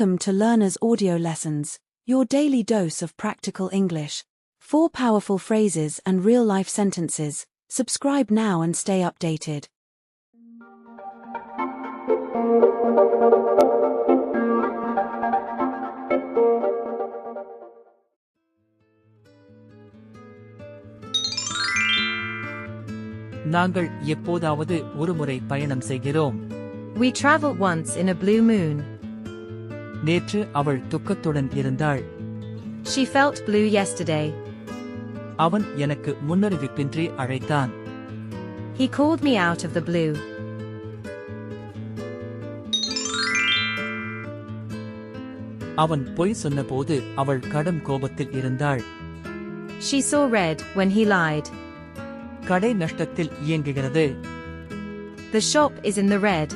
Welcome to Learner's Audio Lessons, your daily dose of practical English. 4 powerful phrases and real-life sentences. Subscribe now and stay updated. நாங்கள் எப்போதாவது ஒருமுறை பயணம் செய்கிறோம். We traveled once in a blue moon. நேற்று அவள் துக்கத்துடன் இருந்தாள். She felt blue yesterday. அவன் எனக்கு முன்னறிவிப்பின்றி அழைத்தான். He called me out of the blue. அவன் பொய் சொன்னபோது அவள் கடும் கோபத்தில் இருந்தாள். She saw red when he lied. கடை நஷ்டத்தில் இயங்குகிறது. The shop is in the red.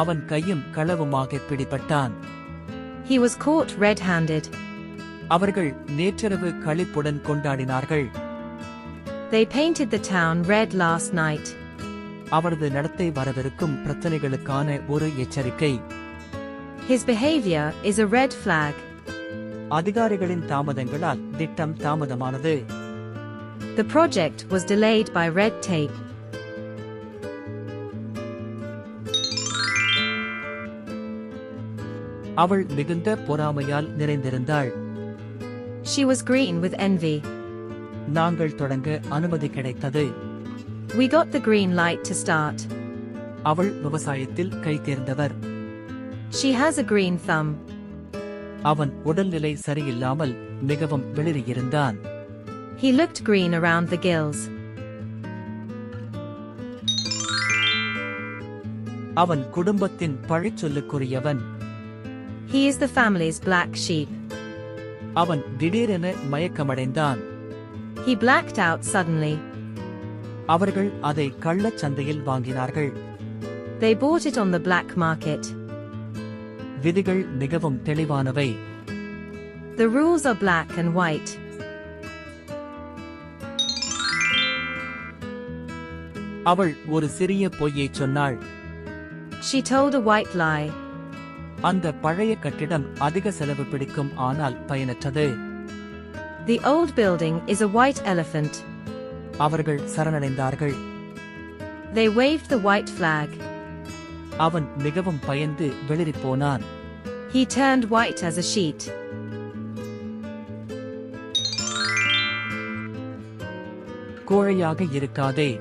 அவன் கையும் களவுமாக பிடிபட்டான். He was caught red-handed. அவர்கள் நேற்றிரவு களிப்புடன் கொண்டாடினார்கள். They painted the town red last night. அவரது நடத்தை வரவிருக்கும் பிரச்சனைகளுக்கான ஒரு எச்சரிக்கை. His behavior is a red flag. அதிகாரிகளின் தாமதங்களால் திட்டம் தாமதமானது. The project was delayed by red tape. அவள் மிகுந்த பொறாமையால் நிறைந்திருந்தாள். She was green with envy. நாங்கள் தொடங்க அனுமதி கிடைத்தது. We got the green light to start. அவள் விவசாயத்தில் கை தேர்ந்தவர். She has a green thumb. அவன் உடல்நிலை சரியில்லாமல் மிகவும் வெளிரியிருந்தான். He looked green around the gills. அவன் குடும்பத்தின் பழிச்சொல்லுக்குரியவன். He is the family's black sheep. அவன் திடீரென மயக்கமடைந்தான். He blacked out suddenly. அவர்கள் அதை கள்ளச் சந்தையில் வாங்கினார்கள். They bought it on the black market. விதிகள் மிகவும் தெளிவானவை. The rules are black and white. அவள் ஒரு சிறிய பொய்யைச் சொன்னாள். She told a white lie. அந்த பழைய கட்டிடம் அதிக செலவு பிடிக்கும் ஆனால் பயனற்றது. The old building is a white elephant. அவர்கள் சரணடைந்தார்கள். They waved the white flag. அவன் மிகவும் பயந்து வெளிரிப்போனான். He turned white as a sheet. கோழையாக இருக்காதே.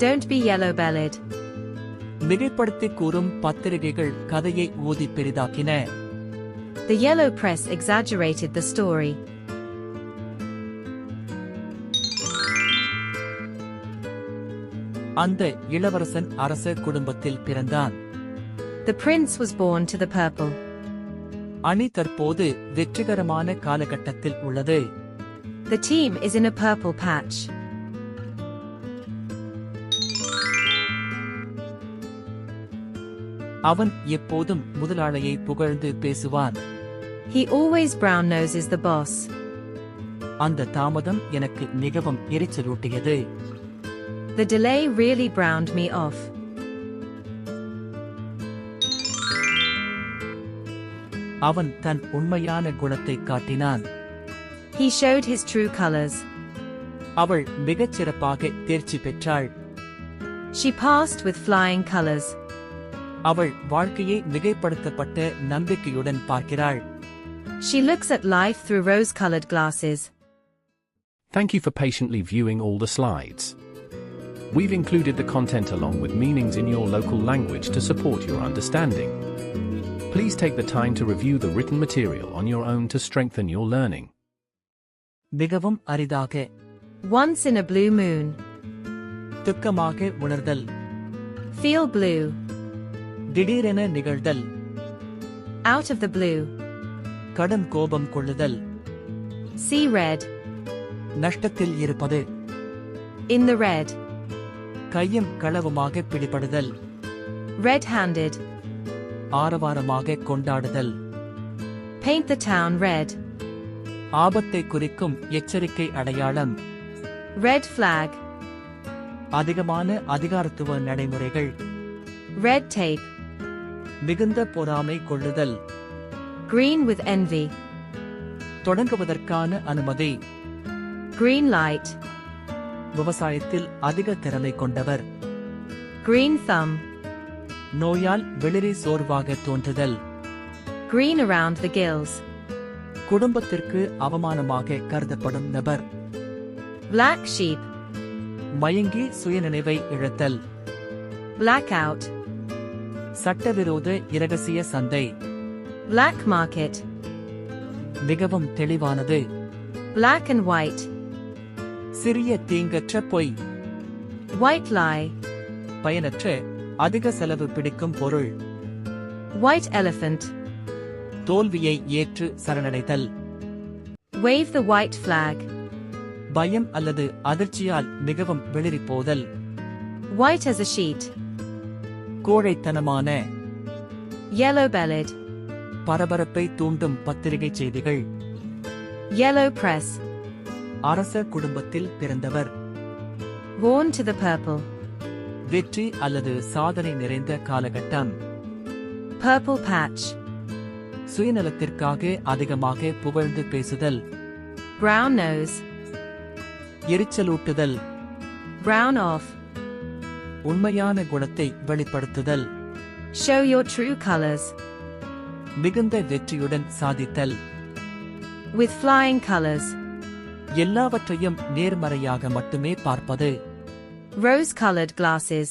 Don't be yellow-bellied. மிகைப்படுத்தி கூறும் பத்திரிகைகள் கதையை ஊதி பெரிதாக்கின. The yellow press exaggerated the story. அந்த இளவரசன் அரச குடும்பத்தில் பிறந்தான். The prince was born to the purple. அணி தற்போது வெற்றிகரமான காலகட்டத்தில் உள்ளது. The team is in a purple patch. அவன் எப்போதும் முதலாளியை புகழ்ந்து பேசுவான். He always brown-noses the boss. அந்த தாமதம் எனக்கு மிகவும் எரிச்சலூட்டியது. The delay really browned me off. அவன் தன் உண்மையான குணத்தை காட்டினான். He showed his true colors. அவள் மிகச் சிறப்பாக தேர்ச்சி பெற்றாள். She passed with flying colors. அவள் வாழ்க்கையை மிகைப்படுத்தப்பட்ட நம்பிக்கையுடன் பார்க்கிறாள். She looks at life through rose-colored glasses. Thank you for patiently viewing all the slides. We've included the content along with meanings in your local language to support your understanding. Please take the time to review the written material on your own to strengthen your learning. மிகவும் அரிதாக. Once in a blue moon. துக்கமாக உணர்தல். Feel blue. திடீரென நிகழ்தல். Out of the blue. கடும் கோபம் கொள்ளுதல். See red. நஷ்டத்தில் இருப்பது. In the red. கையும் களவுமாக பிடிபடுதல். Red-handed. ஆரவாரமாக கொண்டாடுதல். Paint the town red. ஆபத்தை குறிக்கும் எச்சரிக்கை அடையாளம். Red flag. அதிகமான அதிகாரத்துவ நடைமுறைகள். Red tape. மிகுந்த பொறாமை கொள்ளுதல். Green with envy. தொடங்குவதற்கான அனுமதி. Green light. விவசாயத்தில் அதிக திறமை கொண்டவர். Green thumb. நோயால் வெளிரி சோர்வாக தோன்றுதல். Green around the gills. குடும்பத்திற்கு அவமானமாக கருதப்படும் நபர். Black sheep. மயங்கி சுயநினைவை இழத்தல். Blackout. சட்டவிரோத இரகசிய சந்தை. Black market. மிகவும் தெளிவானது. Black and white. சிறிய தீங்கற்ற பொய். White lie. பயனற்ற அதிக செலவு பிடிக்கும் பொருள். White elephant. தோல்வியை ஏற்று சரணடைதல். Wave the white flag. பயம் அல்லது அதிர்ச்சியால் மிகவும் வெளிரிப்போதல். White as a sheet. கோழைத்தனமான. Yellow-bellied. பரபரப்பை தூண்டும் பத்திரிகை செய்திகள். Yellow press. அரச குடும்பத்தில் பிறந்தவர். Born to the purple. வெற்றி அல்லது சாதனை நிறைந்த காலகட்டம். Purple patch. சுயநலத்திற்காக அதிகமாக புகழ்ந்து பேசுதல். Brown nose. எரிச்சலூட்டுதல். Brown off. உண்மையான குணத்தை வெளிப்படுத்துதல். Show your true colors. மிகுந்த வெற்றியுடன் சாதித்தல். With flying colors. எல்லாவற்றையும் நேர்மறையாக மட்டுமே பார்ப்பது. Rose-colored glasses.